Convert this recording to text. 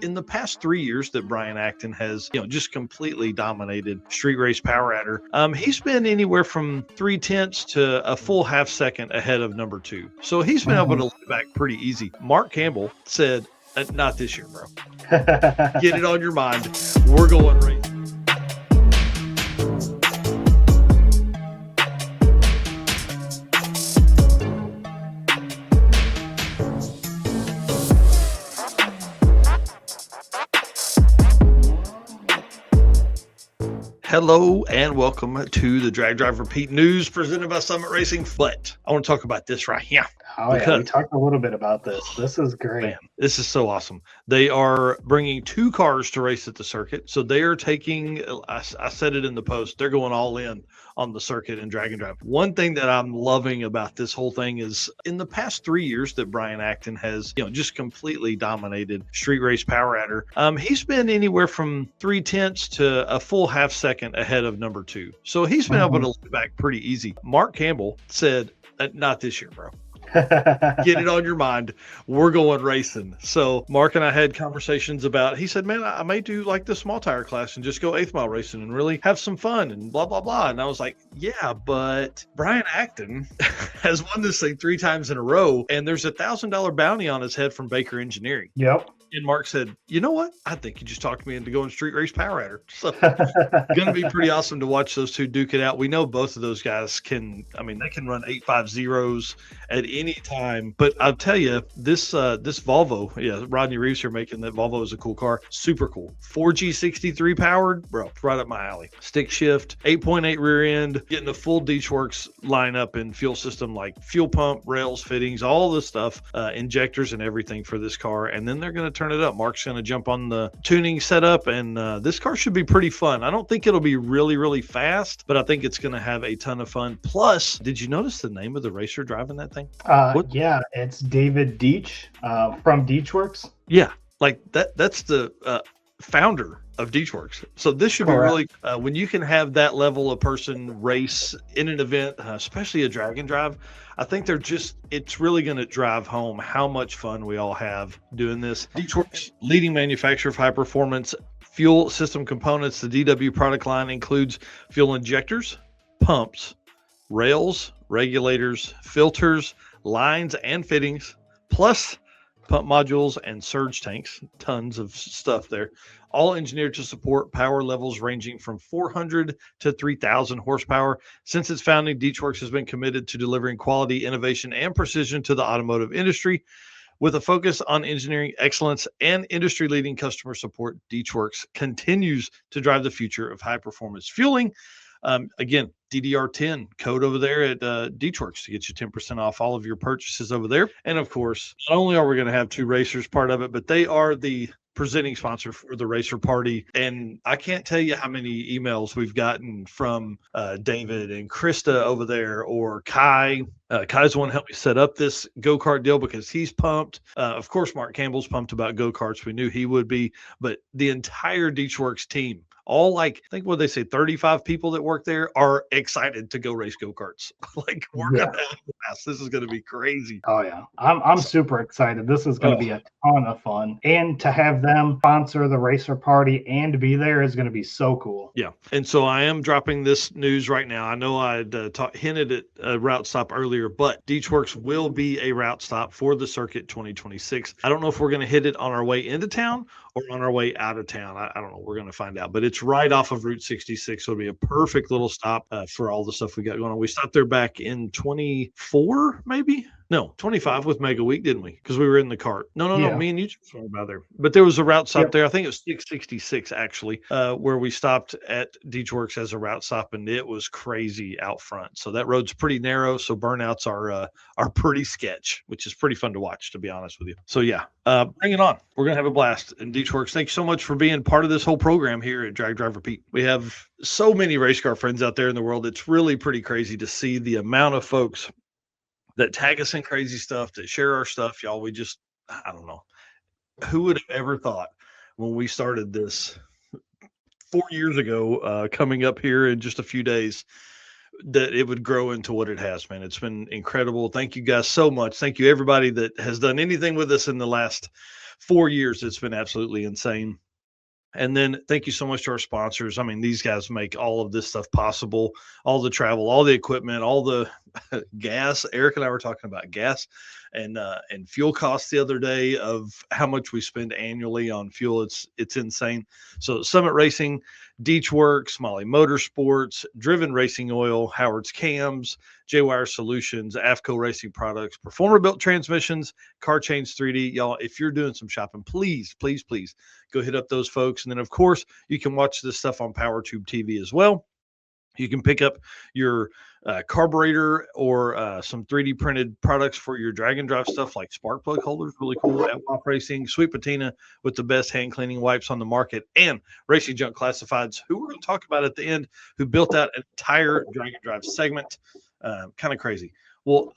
In the past 3 years that Brian Acton has, just completely dominated street race power adder, he's been anywhere from 3/10 to a full half second ahead of number two. So he's been able to lay back pretty easy. Mark Campbell said, not this year, bro. Get it on your mind. We're going right. Hello and welcome to the Drag Drive Repeat News presented by Summit Racing. But I want to talk about this right here. Oh, yeah, we talked a little bit about this. This is great. Man, this is so awesome. They are bringing two cars to race at the circuit. So they are taking, I said it in the post, they're going all in on the circuit and drag and drive. One thing that I'm loving about this whole thing is in the past 3 years that Brian Acton has, just completely dominated street race power adder, he's been anywhere from 3/10 to a full half second ahead of number two. So he's been able to lay back pretty easy. Mark Campbell said, not this year, bro. Get it on your mind. We're going racing. So Mark and I had conversations about, he said, man, I may do like the small tire class and just go 8th mile racing and really have some fun and blah, blah, blah. And I was like, yeah, but Brian Acton has won this thing 3 times in a row. And there's $1,000 bounty on his head from Baker Engineering. Yep. And Mark said, you know what? I think you just talked me into going street race power adder. So going to be pretty awesome to watch those two duke it out. We know both of those guys they can run 850s at any time. But I'll tell you, this Volvo, Rodney Reeves here making that Volvo is a cool car. Super cool. 4G63 powered, bro, right up my alley. Stick shift, 8.8 rear end, getting a full Deatschwerks lineup and fuel system like fuel pump, rails, fittings, all this stuff, injectors and everything for this car. And then they're going to turn it up. Mark's going to jump on the tuning setup, and this car should be pretty fun. I don't think it'll be really, really fast, but I think it's going to have a ton of fun. Plus, did you notice the name of the racer driving that thing? Yeah, it's David Deatsch from Deatschwerks. Yeah, like that's the founder of Deatschwerks. So this should be really when you can have that level of person race in an event, especially a drag and drive. I think it's really going to drive home how much fun we all have doing this. Deatschwerks, leading manufacturer of high performance fuel system components. The DW product line includes fuel injectors, pumps, rails, regulators, filters, lines and fittings, plus pump modules and surge tanks. Tons of stuff there. All engineered to support power levels ranging from 400 to 3,000 horsepower. Since its founding, Deatschwerks has been committed to delivering quality, innovation, and precision to the automotive industry. With a focus on engineering excellence and industry-leading customer support, Deatschwerks continues to drive the future of high-performance fueling. Again, DDR10 code over there at Deatschwerks to get you 10% off all of your purchases over there. And of course, not only are we going to have two racers part of it, but they are the presenting sponsor for the racer party. And I can't tell you how many emails we've gotten from David and Krista over there, or Kai. Kai's the one who helped me set up this go-kart deal because he's pumped. Of course, Mark Campbell's pumped about go-karts. We knew he would be, but the entire Deatschwerks team, all I think what they say, 35 people that work there, are excited to go race go-karts. We're gonna have a blast. This is gonna be crazy. Oh yeah, I'm super excited. This is gonna be a ton of fun, and to have them sponsor the racer party and be there is gonna be so cool. Yeah, and so I am dropping this news right now. I know I'd hinted at a route stop earlier, but Deatschwerks will be a route stop for the circuit 2026. I don't know if we're gonna hit it on our way into town or on our way out of town. I don't know. We're going to find out. But it's right off of Route 66. So it'll be a perfect little stop for all the stuff we got going on. We stopped there back in 24, maybe? No, 25 with Mega Week, didn't we? Because we were in the cart. No, me and you just went by there. But there was a route stop there. I think it was 666, actually, where we stopped at Deatschwerks as a route stop, and it was crazy out front. So that road's pretty narrow, so burnouts are pretty sketch, which is pretty fun to watch, to be honest with you. So, yeah, bring it on. We're going to have a blast. And Deatschwerks, thanks so much for being part of this whole program here at Drag Drive Repeat. We have so many race car friends out there in the world. It's really pretty crazy to see the amount of folks that tag us in crazy stuff, that share our stuff, y'all. I don't know. Who would have ever thought when we started this 4 years ago, coming up here in just a few days, that it would grow into what it has, man. It's been incredible. Thank you guys so much. Thank you everybody that has done anything with us in the last 4 years. It's been absolutely insane. And then thank you so much to our sponsors. I mean, these guys make all of this stuff possible, all the travel, all the equipment, all the gas. Eric and I were talking about gas and fuel costs the other day of how much we spend annually on fuel. It's insane. So Summit Racing, Deatschwerks, Molly Motorsports, Driven Racing Oil, Howard's Cams, J-Wire Solutions, AFCO Racing Products, Performer Built Transmissions, Car Change 3D. Y'all, if you're doing some shopping, please go hit up those folks. And then, of course, you can watch this stuff on PowerTube TV as well. You can pick up your carburetor or some 3D printed products for your drag and drive stuff like spark plug holders, really cool at WAP Racing, Sweet Patina with the best hand cleaning wipes on the market, and Racing Junk Classifieds, who we're going to talk about at the end, who built out an entire drag and drive segment. Kind of crazy. Well,